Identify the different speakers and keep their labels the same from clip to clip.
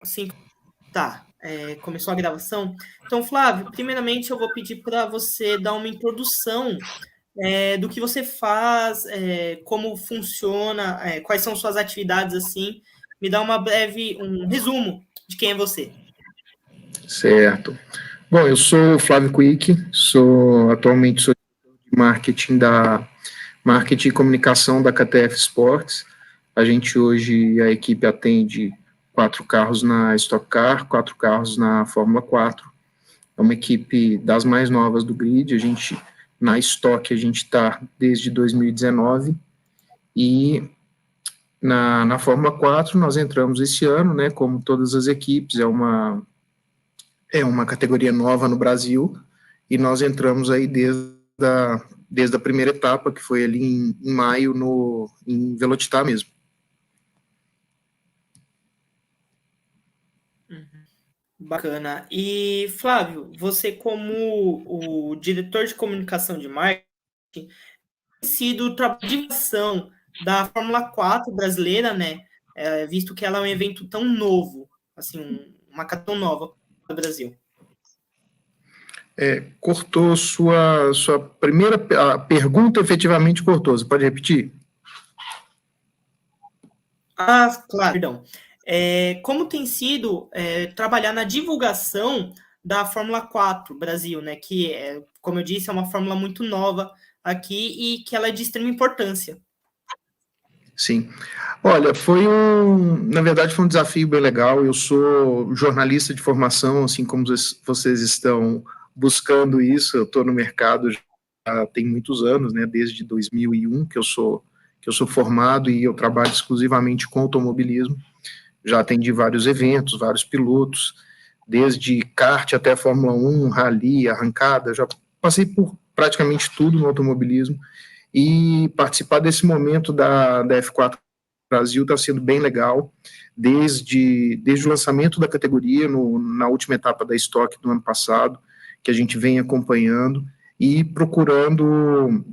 Speaker 1: Sim, tá. Começou a gravação. Então, Flávio, primeiramente eu vou pedir para você dar uma introdução do que você faz, como funciona, quais são suas atividades, assim. Me dá um resumo de quem é você.
Speaker 2: Certo. Bom, eu sou o Flávio Quick, atualmente sou de marketing e comunicação da KTF Sports. A gente hoje, a equipe atende 4 carros na Stock Car, 4 carros na Fórmula 4. É uma equipe das mais novas do grid. Na Stock, a gente está desde 2019 e na Fórmula 4 nós entramos esse ano, né, como todas as equipes, é uma categoria nova no Brasil, e nós entramos aí desde a primeira etapa, que foi ali em maio, em Velocitar mesmo.
Speaker 1: Bacana. E, Flávio, você como o diretor de comunicação de marketing, tem sido o trabalho de divulgação da Fórmula 4 brasileira, né? Visto que ela é um evento tão novo, assim, uma categoria tão nova no Brasil.
Speaker 2: Cortou sua primeira pergunta, efetivamente cortou. Você pode repetir?
Speaker 1: Ah, claro, perdão. Como tem sido trabalhar na divulgação da Fórmula 4 Brasil, né? Que, como eu disse, é uma fórmula muito nova aqui e que ela é de extrema importância.
Speaker 2: Sim. Olha, na verdade, foi um desafio bem legal. Eu sou jornalista de formação, assim como vocês estão buscando isso. Eu estou no mercado já tem muitos anos, né? Desde 2001 que eu sou formado e eu trabalho exclusivamente com automobilismo. Já atendi vários eventos, vários pilotos, desde kart até Fórmula 1, rally, arrancada. Já passei por praticamente tudo no automobilismo. E participar desse momento da F4 Brasil está sendo bem legal, desde o lançamento da categoria, na última etapa da Stock do ano passado, que a gente vem acompanhando e procurando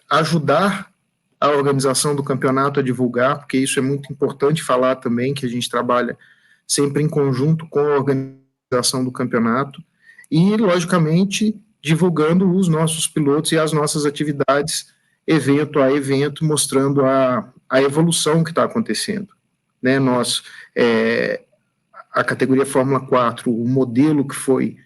Speaker 2: ajudar a organização do campeonato a divulgar, porque isso é muito importante falar também, que a gente trabalha sempre em conjunto com a organização do campeonato e, logicamente, divulgando os nossos pilotos e as nossas atividades evento a evento, mostrando a evolução que está acontecendo. Né? A categoria Fórmula 4, o modelo que foi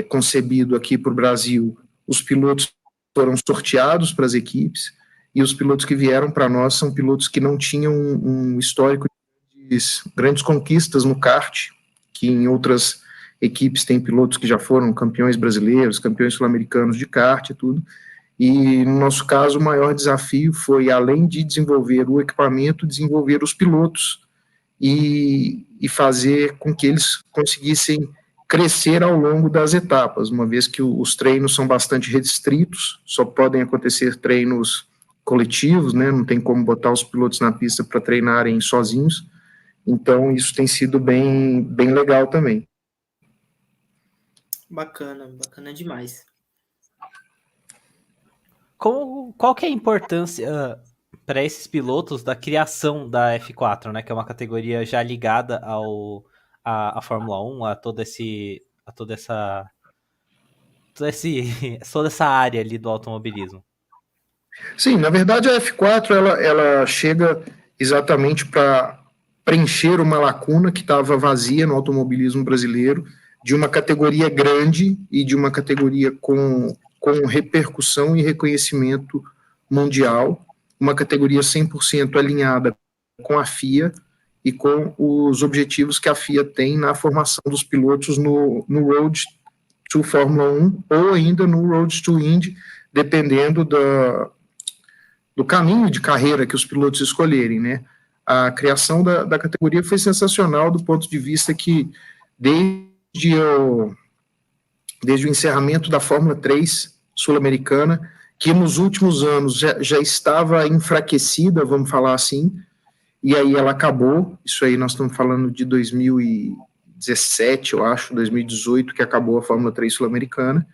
Speaker 2: concebido aqui para o Brasil, os pilotos foram sorteados para as equipes, e os pilotos que vieram para nós são pilotos que não tinham um histórico de grandes conquistas no kart, que em outras equipes tem pilotos que já foram campeões brasileiros, campeões sul-americanos de kart e tudo. E, no nosso caso, o maior desafio foi, além de desenvolver o equipamento, desenvolver os pilotos e fazer com que eles conseguissem crescer ao longo das etapas, uma vez que os treinos são bastante restritos, só podem acontecer treinos coletivos, né? Não tem como botar os pilotos na pista para treinarem sozinhos, então isso tem sido bem legal também.
Speaker 1: Bacana, bacana demais.
Speaker 3: Qual que é a importância para esses pilotos da criação da F4, né? Que é uma categoria já ligada à Fórmula 1, a toda essa área ali do automobilismo?
Speaker 2: Sim, na verdade a F4 ela chega exatamente para preencher uma lacuna que estava vazia no automobilismo brasileiro, de uma categoria grande e de uma categoria com repercussão e reconhecimento mundial, uma categoria 100% alinhada com a FIA e com os objetivos que a FIA tem na formação dos pilotos no Road to Fórmula 1 ou ainda no Road to Indy, dependendo do caminho de carreira que os pilotos escolherem, né? A criação da categoria foi sensacional do ponto de vista que, desde o encerramento da Fórmula 3 sul-americana, que nos últimos anos já estava enfraquecida, vamos falar assim, e aí ela acabou. Isso aí nós estamos falando de 2017, eu acho, 2018, que acabou a Fórmula 3 sul-americana,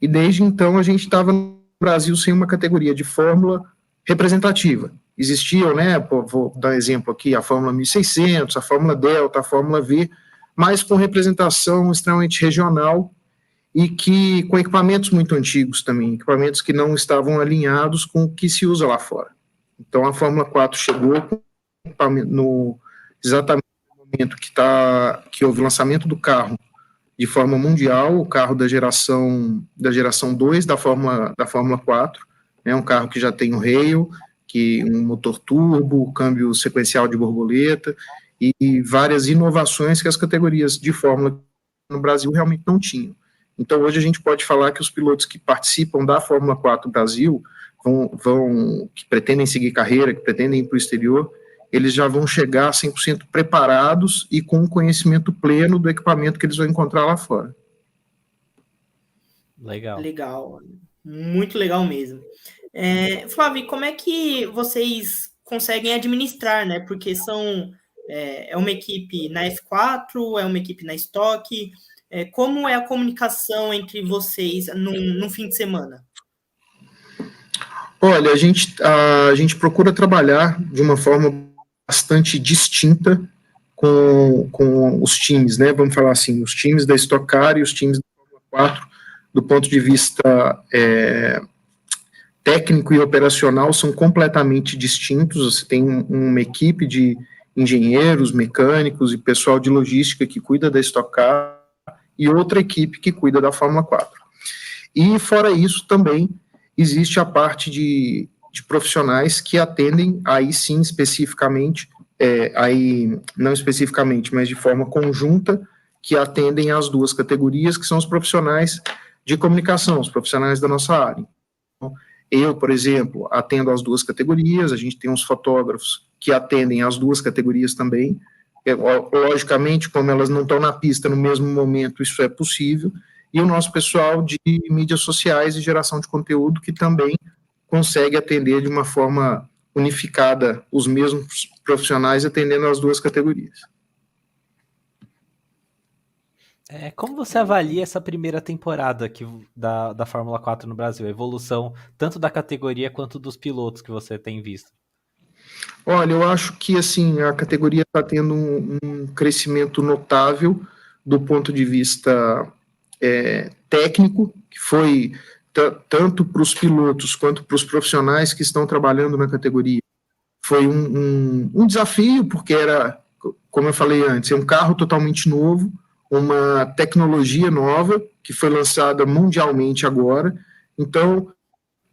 Speaker 2: e desde então a gente estava no Brasil sem uma categoria de Fórmula representativa. Existiam, né, vou dar um exemplo aqui, a Fórmula 1600, a Fórmula Delta, a Fórmula V, mas com representação extremamente regional e que com equipamentos muito antigos também, equipamentos que não estavam alinhados com o que se usa lá fora. Então, a Fórmula 4 chegou exatamente no momento que houve o lançamento do carro de forma mundial, o carro da geração 2 da Fórmula 4, né, um carro que já tem o rail, que um motor turbo, câmbio sequencial de borboleta e várias inovações que as categorias de Fórmula no Brasil realmente não tinham. Então, hoje a gente pode falar que os pilotos que participam da Fórmula 4 Brasil, que pretendem seguir carreira, que pretendem ir para o exterior, eles já vão chegar 100% preparados e com conhecimento pleno do equipamento que eles vão encontrar lá fora.
Speaker 3: Legal.
Speaker 1: Legal, muito legal mesmo. Flávio, como é que vocês conseguem administrar, né? Porque é uma equipe na F4, é uma equipe na Stock. Como é a comunicação entre vocês no fim de semana?
Speaker 2: Olha, a gente procura trabalhar de uma forma bastante distinta com os times, né? Vamos falar assim, os times da Stock Car e os times da Fórmula 4, do ponto de vista técnico e operacional, são completamente distintos. Você tem uma equipe de engenheiros, mecânicos e pessoal de logística que cuida da Stock Car e outra equipe que cuida da Fórmula 4. E, fora isso, também existe a parte de profissionais que atendem, aí sim, especificamente, não especificamente, mas de forma conjunta, que atendem as duas categorias, que são os profissionais de comunicação, os profissionais da nossa área. Então, eu, por exemplo, atendo as duas categorias, a gente tem uns fotógrafos que atendem as duas categorias também. Logicamente, como elas não estão na pista no mesmo momento, isso é possível, e o nosso pessoal de mídias sociais e geração de conteúdo, que também consegue atender de uma forma unificada os mesmos profissionais atendendo as duas categorias.
Speaker 3: Como você avalia essa primeira temporada da Fórmula 4 no Brasil? A evolução tanto da categoria quanto dos pilotos que você tem visto?
Speaker 2: Olha, eu acho que assim, a categoria está tendo um crescimento notável do ponto de vista técnico, que foi tanto para os pilotos quanto para os profissionais que estão trabalhando na categoria. Foi um desafio, porque era, como eu falei antes, é um carro totalmente novo, uma tecnologia nova, que foi lançada mundialmente agora, então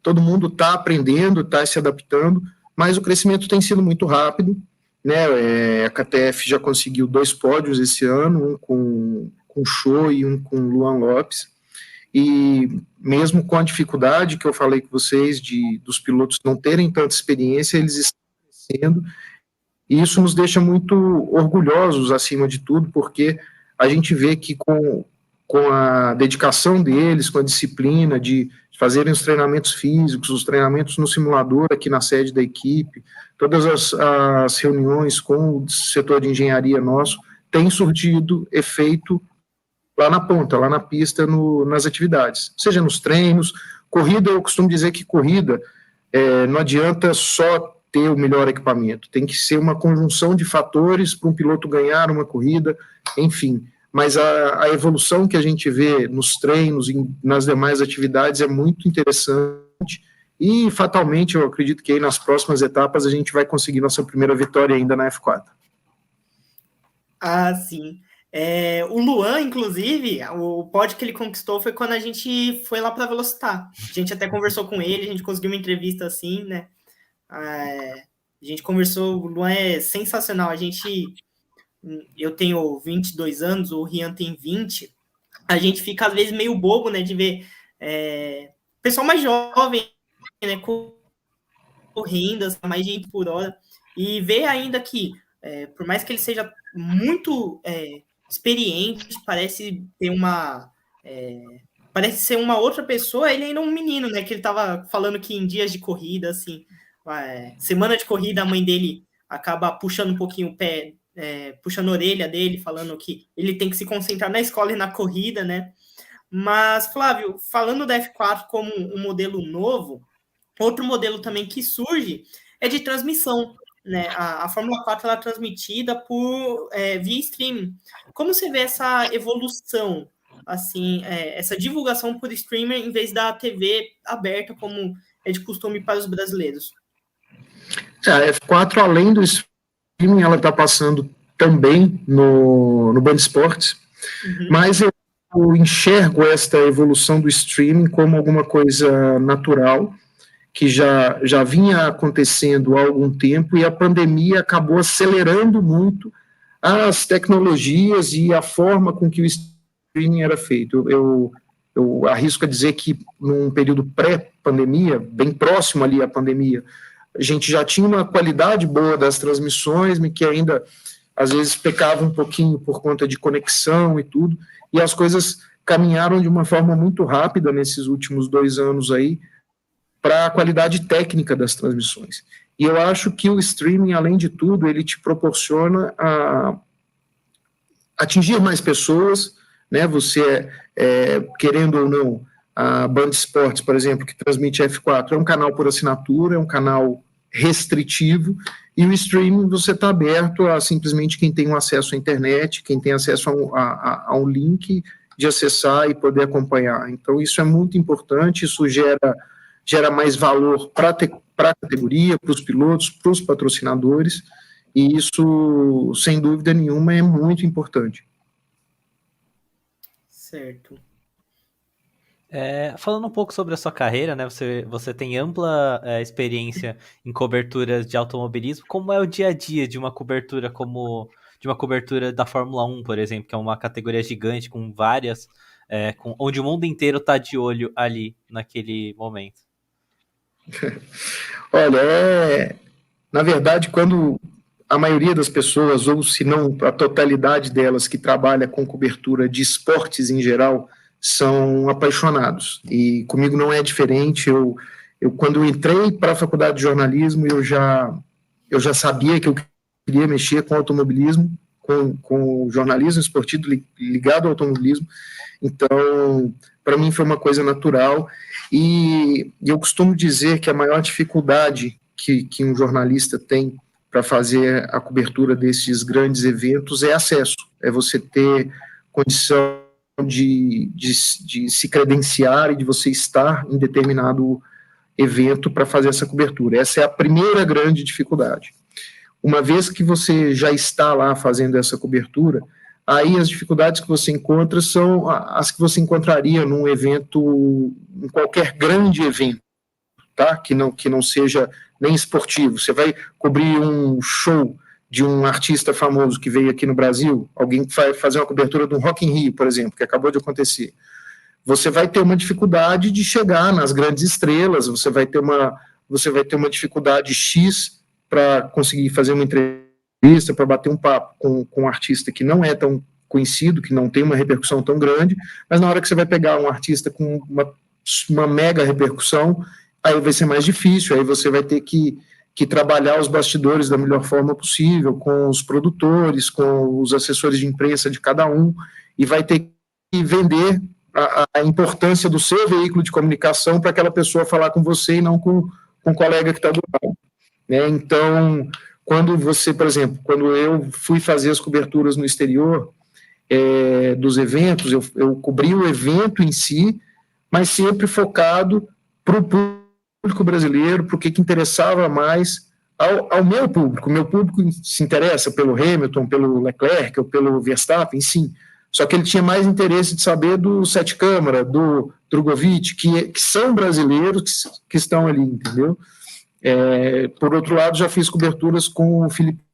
Speaker 2: todo mundo está aprendendo, está se adaptando, mas o crescimento tem sido muito rápido, né? A KTF já conseguiu 2 pódios esse ano, um com o Show e um com o Luan Lopes, e mesmo com a dificuldade que eu falei com vocês dos pilotos não terem tanta experiência, eles estão crescendo, e isso nos deixa muito orgulhosos, acima de tudo, porque a gente vê que com a dedicação deles, com a disciplina de fazerem os treinamentos físicos, os treinamentos no simulador aqui na sede da equipe, todas as reuniões com o setor de engenharia nosso, tem surtido efeito lá na ponta, lá na pista, nas atividades, seja nos treinos, corrida. Eu costumo dizer que corrida não adianta só ter o melhor equipamento, tem que ser uma conjunção de fatores para um piloto ganhar uma corrida, enfim, mas a evolução que a gente vê nos treinos e nas demais atividades é muito interessante, e fatalmente eu acredito que aí nas próximas etapas a gente vai conseguir nossa primeira vitória ainda na F4.
Speaker 1: Ah, sim. O Luan, inclusive, o pódio que ele conquistou foi quando a gente foi lá para Velocitar. A gente até conversou com ele, a gente conseguiu uma entrevista assim, né? A gente conversou, o Luan é sensacional. Eu tenho 22 anos, o Rian tem 20. A gente fica, às vezes, meio bobo, né? De ver pessoal mais jovem, né? Correndo, mais de 20 por hora. E ver ainda que, por mais que ele seja muito experiente, parece ser uma outra pessoa, ele ainda é um menino, né? Que ele tava falando que em dias de corrida, assim, semana de corrida, a mãe dele acaba puxando um pouquinho o pé, puxando a orelha dele, falando que ele tem que se concentrar na escola e na corrida, né? Mas, Flávio, falando da F4 como um modelo novo, outro modelo também que surge é de transmissão. né, a Fórmula 4 ela é transmitida via streaming. Como você vê essa evolução, assim, essa divulgação por streamer em vez da TV aberta, como é de costume para os brasileiros?
Speaker 2: A F4, além do streaming, ela está passando também no Band Esportes, mas eu enxergo esta evolução do streaming como alguma coisa natural, que já vinha acontecendo há algum tempo, e a pandemia acabou acelerando muito as tecnologias e a forma com que o streaming era feito. Eu arrisco a dizer que num período pré-pandemia, bem próximo ali à pandemia, a gente já tinha uma qualidade boa das transmissões, que ainda às vezes pecava um pouquinho por conta de conexão e tudo, e as coisas caminharam de uma forma muito rápida nesses últimos 2 anos aí, para a qualidade técnica das transmissões. E eu acho que o streaming, além de tudo, ele te proporciona atingir mais pessoas, né? Você, querendo ou não, a Band Esportes, por exemplo, que transmite F4, é um canal por assinatura, é um canal restritivo, e o streaming você está aberto a simplesmente quem tem um acesso à internet, quem tem acesso a um link de acessar e poder acompanhar. Então, isso é muito importante, isso gera mais valor para a categoria, para os pilotos, para os patrocinadores, e isso, sem dúvida nenhuma, é muito importante.
Speaker 1: Certo.
Speaker 3: Falando um pouco sobre a sua carreira, né? Você tem ampla experiência em coberturas de automobilismo. Como é o dia a dia de uma cobertura da Fórmula 1, por exemplo, que é uma categoria gigante com várias, onde o mundo inteiro está de olho ali naquele momento?
Speaker 2: Olha, na verdade, quando a maioria das pessoas, ou se não a totalidade delas que trabalha com cobertura de esportes em geral, são apaixonados. E comigo não é diferente. Eu quando eu entrei para a faculdade de jornalismo, eu já sabia que eu queria mexer com automobilismo, com o jornalismo esportivo ligado ao automobilismo. Então, para mim foi uma coisa natural, e eu costumo dizer que a maior dificuldade que um jornalista tem para fazer a cobertura desses grandes eventos é acesso, é você ter condição de se credenciar e de você estar em determinado evento para fazer essa cobertura. Essa é a primeira grande dificuldade. Uma vez que você já está lá fazendo essa cobertura, aí as dificuldades que você encontra são as que você encontraria num evento, em qualquer grande evento, tá? Que não seja nem esportivo. Você vai cobrir um show de um artista famoso que veio aqui no Brasil, alguém que vai fazer uma cobertura de um Rock in Rio, por exemplo, que acabou de acontecer. Você vai ter uma dificuldade de chegar nas grandes estrelas, você vai ter uma dificuldade X para conseguir fazer uma entrevista, para bater um papo com um artista que não é tão conhecido, que não tem uma repercussão tão grande, mas na hora que você vai pegar um artista com uma mega repercussão, aí vai ser mais difícil, aí você vai ter que trabalhar os bastidores da melhor forma possível, com os produtores, com os assessores de imprensa de cada um, e vai ter que vender a importância do seu veículo de comunicação para aquela pessoa falar com você e não com o colega que está do lado. Né? Então, quando você, por exemplo, quando eu fui fazer as coberturas no exterior dos eventos, eu cobri o evento em si, mas sempre focado para o público brasileiro, para o que interessava mais ao meu público. O meu público se interessa pelo Hamilton, pelo Leclerc, ou pelo Verstappen, sim. Só que ele tinha mais interesse de saber do Sete Câmara, do Drogovic, que são brasileiros que estão ali, entendeu? Por outro lado, já fiz coberturas com o Felipe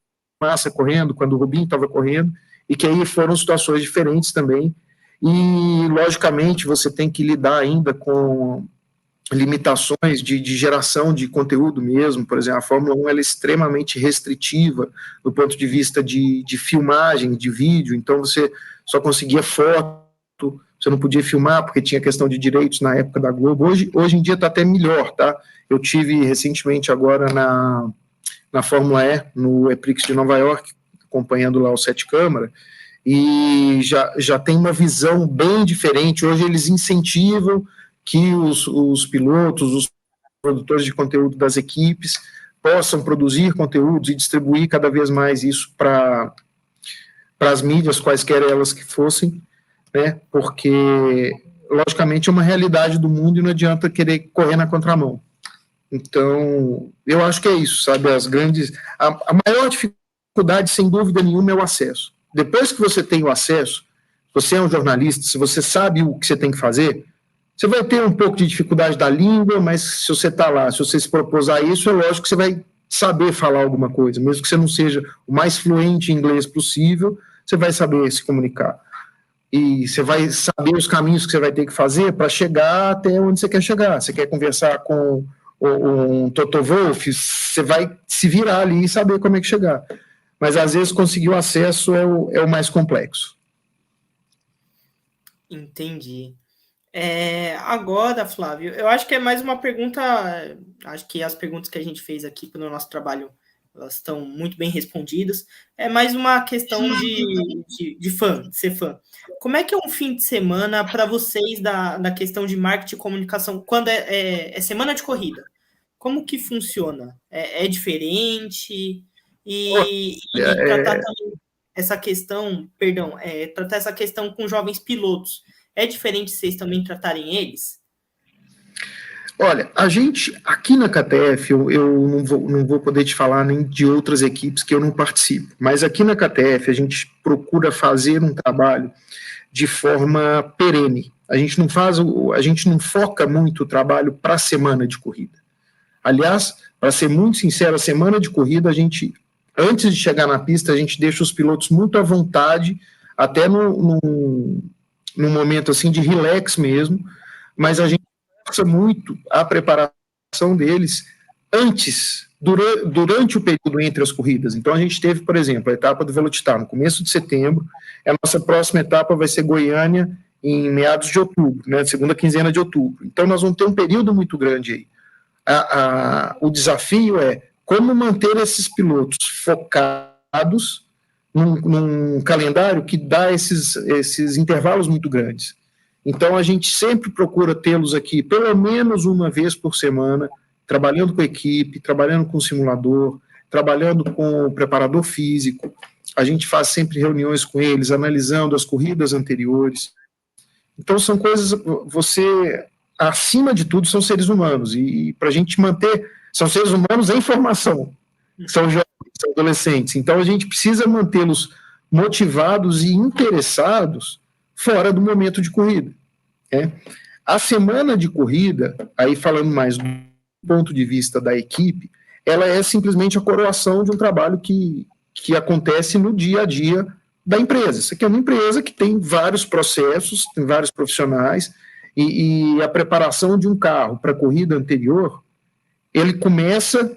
Speaker 2: Massa correndo, quando o Rubinho estava correndo, e que aí foram situações diferentes também. E, logicamente, você tem que lidar ainda com limitações de geração de conteúdo mesmo. Por exemplo, a Fórmula 1 ela é extremamente restritiva do ponto de vista de filmagem, de vídeo, então você só conseguia foto, você não podia filmar porque tinha questão de direitos na época da Globo. Hoje em dia está até melhor, tá? Eu tive recentemente agora na Fórmula E, no E-Prix de Nova York, acompanhando lá o Sete Câmara, e já tem uma visão bem diferente. Hoje eles incentivam que os pilotos, os produtores de conteúdo das equipes possam produzir conteúdos e distribuir cada vez mais isso para as mídias, quaisquer elas que fossem, né? Porque, logicamente, é uma realidade do mundo e não adianta querer correr na contramão. Então, eu acho que é isso, sabe? A maior dificuldade, sem dúvida nenhuma, é o acesso. Depois que você tem o acesso, você é um jornalista, se você sabe o que você tem que fazer, você vai ter um pouco de dificuldade da língua, mas se você está lá, se você se propor a isso, é lógico que você vai saber falar alguma coisa, mesmo que você não seja o mais fluente em inglês possível, você vai saber se comunicar. E você vai saber os caminhos que você vai ter que fazer para chegar até onde você quer chegar. Você quer conversar com um Toto Wolff, você vai se virar ali e saber como é que chegar. Mas, às vezes, conseguir o acesso é o mais complexo.
Speaker 1: Entendi. Agora, Flávio, eu acho que é mais uma pergunta. Acho que as perguntas que a gente fez aqui no nosso trabalho, elas estão muito bem respondidas. É mais uma questão de fã, de ser fã. Como é que é um fim de semana para vocês da questão de marketing e comunicação quando é semana de corrida? Como que funciona? É diferente? E tratar também essa questão, tratar essa questão com jovens pilotos. É diferente vocês também tratarem eles?
Speaker 2: Olha, a gente, aqui na KTF, eu não vou poder te falar nem de outras equipes que eu não participo, mas aqui na KTF a gente procura fazer um trabalho de forma perene. A gente não foca muito o trabalho para a semana de corrida. Aliás, para ser muito sincero, a semana de corrida, antes de chegar na pista, a gente deixa os pilotos muito à vontade, até num momento assim de relax mesmo, mas a gente força muito a preparação deles durante o período entre as corridas. Então a gente teve, por exemplo, a etapa do Velocitar no começo de setembro, a nossa próxima etapa vai ser Goiânia em meados de outubro, né, segunda quinzena de outubro. Então nós vamos ter um período muito grande aí. O desafio é como manter esses pilotos focados num calendário que dá esses intervalos muito grandes. Então, a gente sempre procura tê-los aqui pelo menos uma vez por semana, trabalhando com a equipe, trabalhando com o simulador, trabalhando com o preparador físico. A gente faz sempre reuniões com eles, analisando as corridas anteriores. Então, são coisas... acima de tudo, são seres humanos. E para a gente manter... São seres humanos em formação. São jovens, são adolescentes. Então, a gente precisa mantê-los motivados e interessados fora do momento de corrida. A semana de corrida, aí falando mais do ponto de vista da equipe, ela é simplesmente a coroação de um trabalho que acontece no dia a dia da empresa. Isso aqui é uma empresa que tem vários processos, tem vários profissionais, e a preparação de um carro para a corrida anterior, ele começa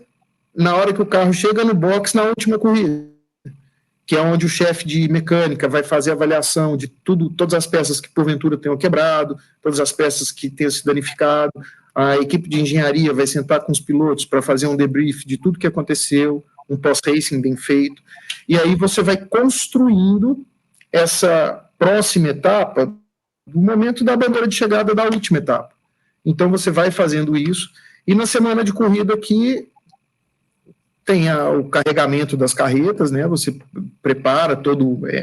Speaker 2: na hora que o carro chega no box na última corrida, que é onde o chefe de mecânica vai fazer a avaliação de todas as peças que porventura tenham quebrado, todas as peças que tenham se danificado, a equipe de engenharia vai sentar com os pilotos para fazer um debrief de tudo que aconteceu, um pós-racing bem feito, e aí você vai construindo essa próxima etapa do momento da bandeira de chegada da última etapa. Então você vai fazendo isso, e na semana de corrida aqui tem o carregamento das carretas, né? Você prepara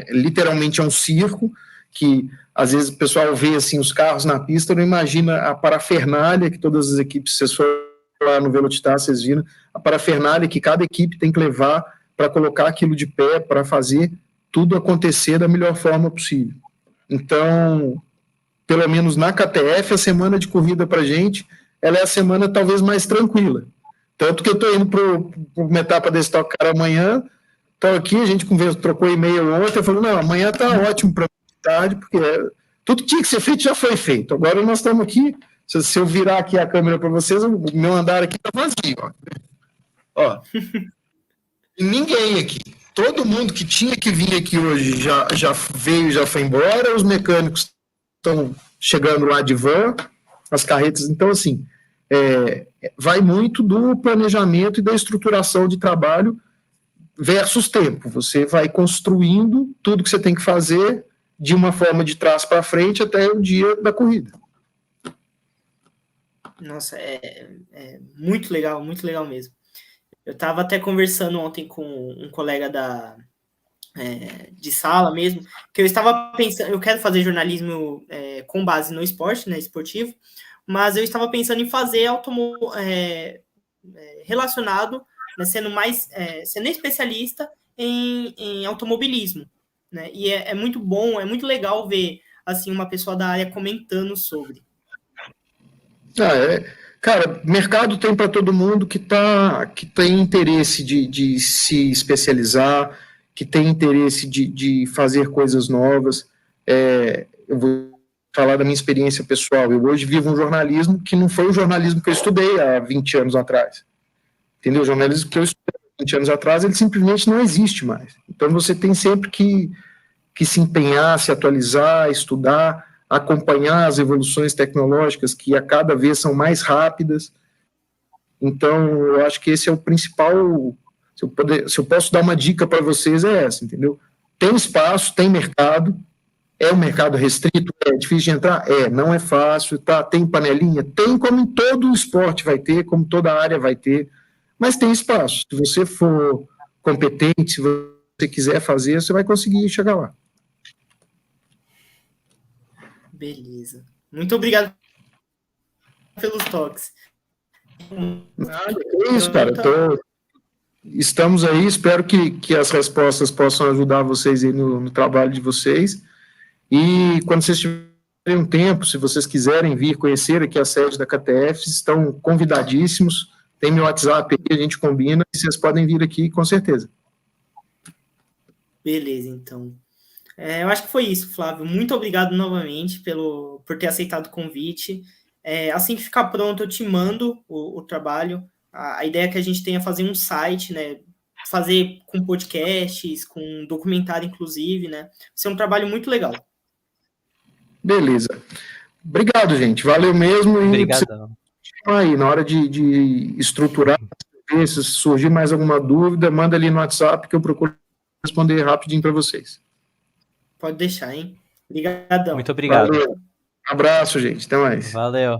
Speaker 2: literalmente é um circo, que às vezes o pessoal vê assim, os carros na pista, não imagina a parafernália que todas as equipes, vocês foram lá no Velocitar, vocês viram, a parafernália que cada equipe tem que levar para colocar aquilo de pé, para fazer tudo acontecer da melhor forma possível. Então, pelo menos na KTF, a semana de corrida para a gente, ela é a semana talvez mais tranquila. Tanto que eu estou indo para uma etapa desse Stock Car amanhã, estou aqui, a gente trocou e-mail ontem, eu falei, não, amanhã está ótimo para tarde, porque tudo que tinha que ser feito já foi feito. Agora nós estamos aqui, se eu virar aqui a câmera para vocês, o meu andar aqui está vazio. Ó. E ninguém aqui. Todo mundo que tinha que vir aqui hoje já veio, já foi embora, os mecânicos estão chegando lá de van, as carretas, então assim, vai muito do planejamento e da estruturação de trabalho versus tempo. Você vai construindo tudo que você tem que fazer de uma forma de trás para frente até o dia da corrida.
Speaker 1: Nossa, muito legal mesmo. Eu estava até conversando ontem com um colega de sala mesmo, que eu estava pensando, eu quero fazer jornalismo com base no esporte, né, esportivo, mas eu estava pensando em fazer relacionado, né, sendo especialista em automobilismo, né, e é muito bom, é muito legal ver, assim, uma pessoa da área comentando sobre.
Speaker 2: Cara, mercado tem para todo mundo que tem interesse de se especializar, que tem interesse de fazer coisas novas. Eu vou falar da minha experiência pessoal. Eu hoje vivo um jornalismo que não foi o jornalismo que eu estudei há 20 anos atrás. Entendeu? O jornalismo que eu estudei há 20 anos atrás, ele simplesmente não existe mais. Então você tem sempre que se empenhar, se atualizar, estudar, acompanhar as evoluções tecnológicas que a cada vez são mais rápidas. Então, eu acho que esse é o principal. Se eu posso dar uma dica para vocês, é essa, entendeu? Tem espaço, tem mercado, é um mercado restrito, é difícil de entrar? Não é fácil, tá? Tem panelinha? Tem, como em todo o esporte vai ter, como toda área vai ter, mas tem espaço. Se você for competente, se você quiser fazer, você vai conseguir chegar lá.
Speaker 1: Beleza. Muito obrigado pelos toques.
Speaker 2: Nada, é isso, cara. Estamos aí, espero que as respostas possam ajudar vocês aí no trabalho de vocês. E quando vocês tiverem um tempo, se vocês quiserem vir conhecer aqui a sede da KTF, estão convidadíssimos. Tem meu WhatsApp aí, a gente combina, e vocês podem vir aqui, com certeza.
Speaker 1: Beleza, então. Eu acho que foi isso, Flávio. Muito obrigado novamente por ter aceitado o convite. Assim que ficar pronto, eu te mando o trabalho. A ideia é que a gente tenha fazer um site, né? Fazer com podcasts, com documentário, inclusive, né? Vai ser um trabalho muito legal.
Speaker 2: Beleza. Obrigado, gente. Valeu mesmo.
Speaker 3: Obrigadão.
Speaker 2: Aí, na hora de estruturar, se surgir mais alguma dúvida, manda ali no WhatsApp que eu procuro responder rapidinho para vocês.
Speaker 1: Pode deixar, hein? Obrigadão.
Speaker 3: Muito obrigado.
Speaker 2: Valeu. Abraço, gente. Até mais.
Speaker 3: Valeu.